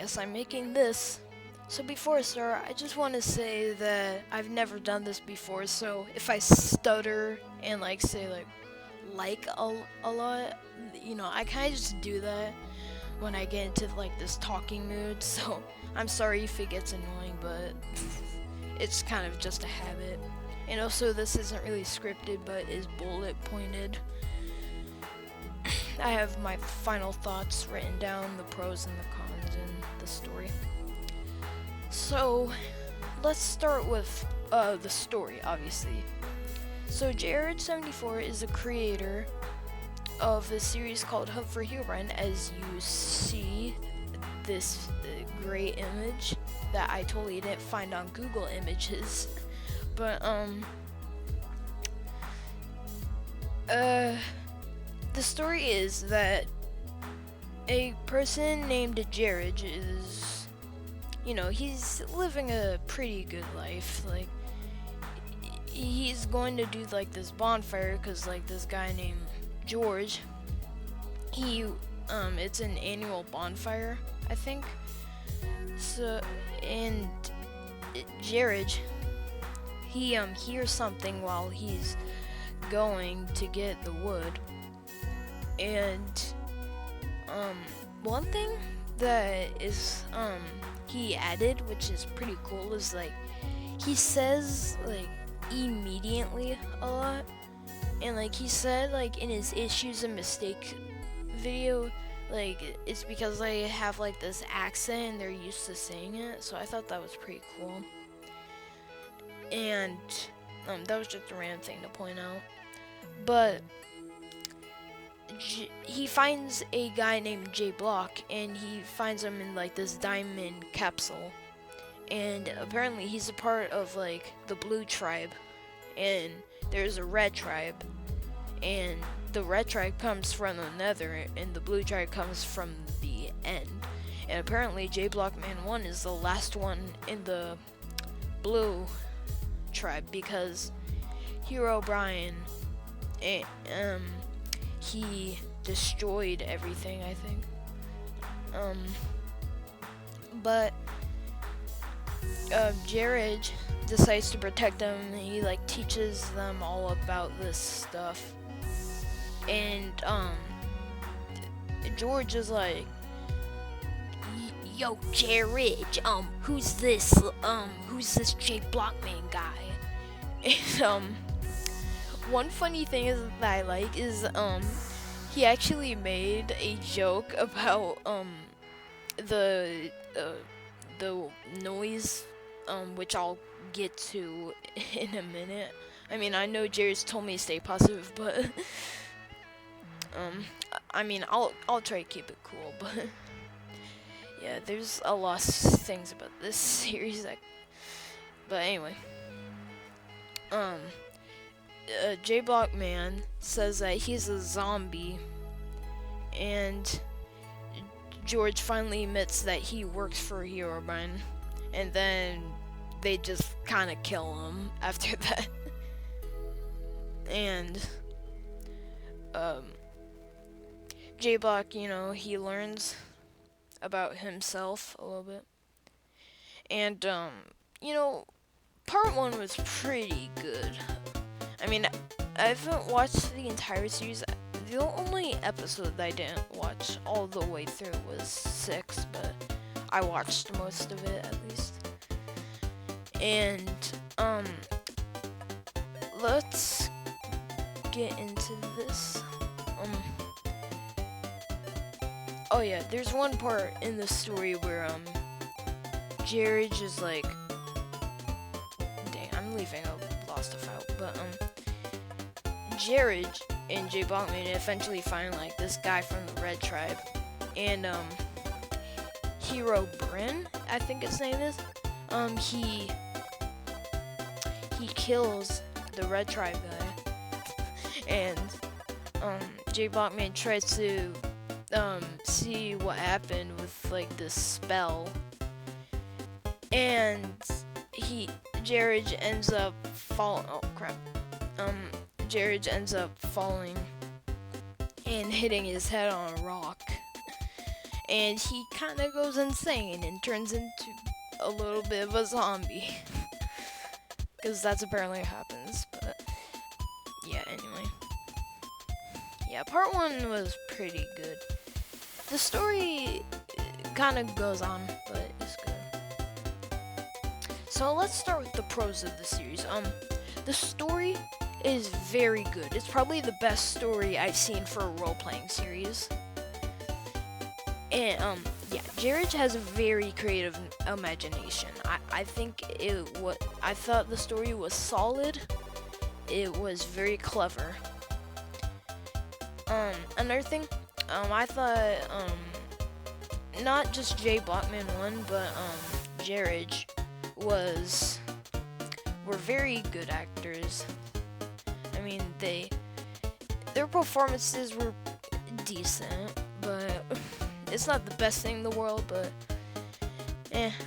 yes, I'm making this. So before I start, I just want to say that I've never done this before, so if I stutter and say a lot, I kind of just do that when I get into this talking mood. So I'm sorry if it gets annoying, but it's kind of just a habit. And also, this isn't really scripted, but is bullet pointed. I have my final thoughts written down, the pros and the cons in the story. So, let's start with the story, obviously. So, Jared74 is the creator of a series called Hunt for Herobrine, as you see this great image that I totally didn't find on Google Images. But, the story is that a person named Jared is, he's living a pretty good life. He's going to do this bonfire because this guy named George, it's an annual bonfire, I think. So, and Jared, he hears something while he's going to get the wood. And one thing that is he added, which is pretty cool, is he says immediately a lot. And he said in his issues and mistake video, it's because they have this accent and they're used to saying it. So I thought that was pretty cool. And that was just a random thing to point out. But he finds a guy named J Block, and he finds him in this diamond capsule. And apparently he's a part of the blue tribe, and there's a red tribe, and the red tribe comes from the nether and the blue tribe comes from the end. And apparently J Block Man 1 is the last one in the blue tribe, because Herobrine, he destroyed everything, I think. But Jared decides to protect them, and he teaches them all about this stuff. And George is yo, Jared, who's this J Blockman guy? And one funny thing is that I like is he actually made a joke about the noise, which I'll get to in a minute. I mean, I know Jared's told me to stay positive, but I'll try to keep it cool. But yeah, there's a lot of things about this series but anyway, J Block Man says that he's a zombie, and George finally admits that he works for Herobrine, and then they just kind of kill him after that. And J Block, he learns about himself a little bit, and part 1 was pretty good. I mean, I haven't watched the entire series. The only episode that I didn't watch all the way through was 6, but I watched most of it at least. And let's get into this. Oh yeah, there's one part in the story where Jared is dang, I'm leaving a lot of stuff out, but Jared and J Blockman eventually find this guy from the red tribe, and Herobrine, I think his name is, he kills the red tribe guy, and J Blockman tries to see what happened with this spell, and Jared ends up Jared ends up falling and hitting his head on a rock, and he kind of goes insane and turns into a little bit of a zombie. Because that's apparently what happens, but yeah, anyway. Yeah, part 1 was pretty good. The story kind of goes on, but it's good. So let's start with the pros of the series. The story is very good. It's probably the best story I've seen for a role-playing series. And yeah, Jared has a very creative imagination. I think I thought the story was solid. It was very clever. Another thing, I thought not just Jay Blockman won, but Jared were very good actors. I mean, their performances were decent, but it's not the best thing in the world, but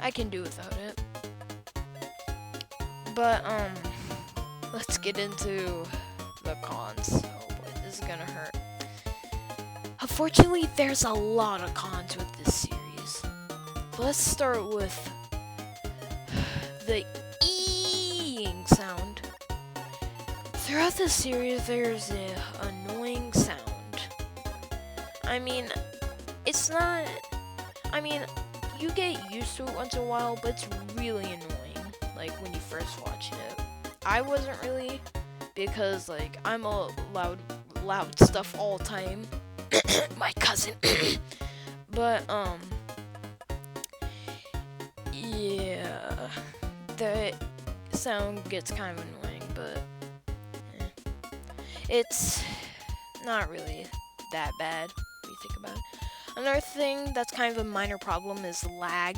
I can do without it. But let's get into the cons. Oh boy, this is gonna hurt. Unfortunately, there's a lot of cons with this series. Let's start with the eeing sound. Throughout the series, there's an annoying sound. I mean, it's not. I mean, you get used to it once in a while, but it's really annoying. Like when you first watch it, I wasn't really, because like I'm a loud stuff all the time. My cousin. But yeah, the sound gets kind of annoying, but it's not really that bad if you think about it. Another thing that's kind of a minor problem is lag.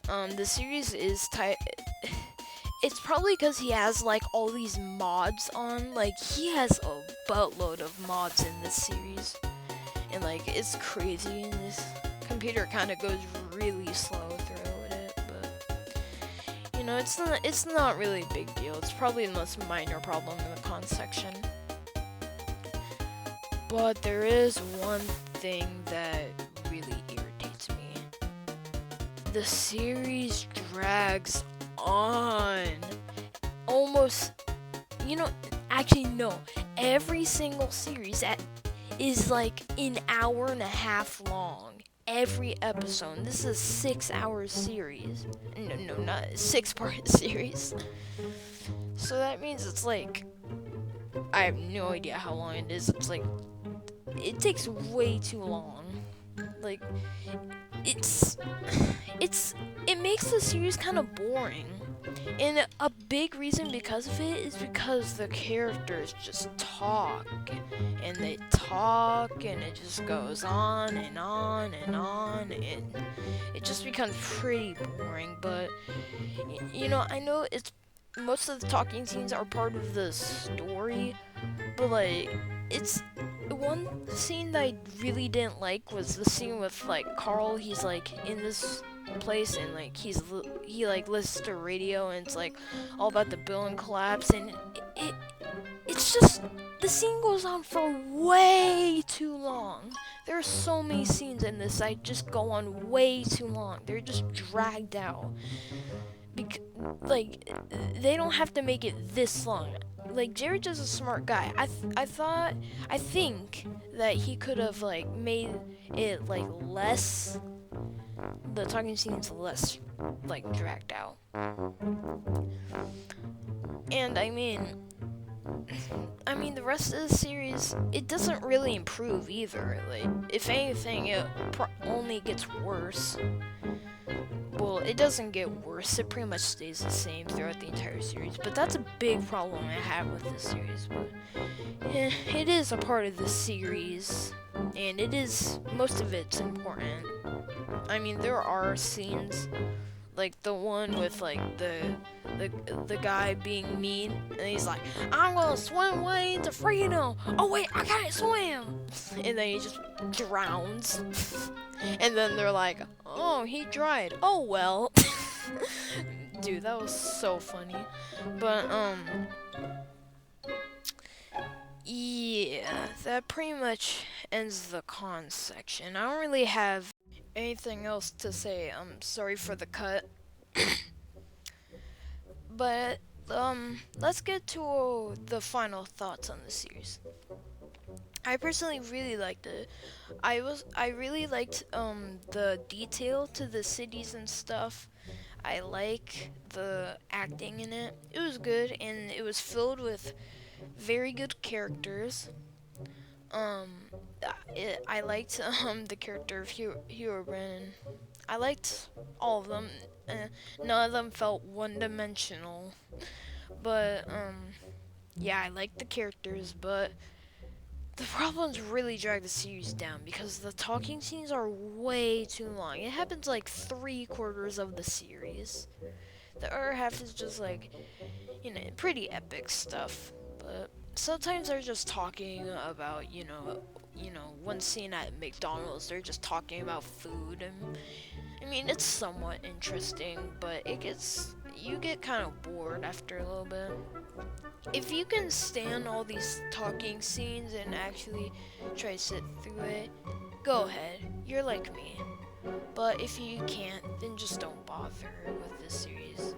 The series is it's probably because he has like all these mods on. Like he has a buttload of mods in this series, and like it's crazy. And this computer kind of goes really slow through it, but you know, it's not really a big deal. It's probably the most minor problem in the cons section. But there is one thing that really irritates me. The series drags on. Almost, you know, actually no. Every single series is like an hour and a half long. Every episode. This is a 6-hour series. No, not a 6-part series. So that means it's like, I have no idea how long it is. It's like, it takes way too long. Like, it makes the series kind of boring. And a big reason because of it is because the characters just talk. And they talk, and it just goes on and on and on. And it just becomes pretty boring. But, you know, I know most of the talking scenes are part of the story. But, like, it's one scene that I really didn't like was the scene with like Carl. He's like in this place and like he like listens to radio and it's like all about the building collapse, and it's just the scene goes on for way too long. There are so many scenes in this that just go on way too long. They're just dragged out. Like they don't have to make it this long. Like Jared is a smart guy. I think that he could have like made it like less, the talking scenes less like dragged out. And I mean the rest of the series, it doesn't really improve either. Like if anything, it only gets worse. Well, it doesn't get worse. It pretty much stays the same throughout the entire series. But that's a big problem I have with this series. But it is a part of the series, and most of it's important. I mean, there are scenes like the one with like the guy being mean, and he's like, "I'm gonna swim away into freedom. Oh wait, I can't swim," and then he just drowns. And then they're like, "Oh, he died. Oh well." Dude, that was so funny. But yeah, that pretty much ends the cons section. I don't really have anything else to say. I'm sorry for the cut. But let's get to the final thoughts on the series. I personally really liked it. I really liked the detail to the cities and stuff. I like the acting in it. It was good and it was filled with very good characters. Um I liked the character of Herobrine. I liked all of them. Uh, None of them felt one-dimensional. But yeah, I liked the characters, but the problems really drag the series down because the talking scenes are way too long. It happens like 3/4 of the series. The other half is just like, pretty epic stuff. But sometimes they're just talking about, one scene at McDonald's, they're just talking about food. And I mean, it's somewhat interesting, but you get kind of bored after a little bit. If you can stand all these talking scenes and actually try to sit through it, go ahead. You're like me. But if you can't, then just don't bother with this series.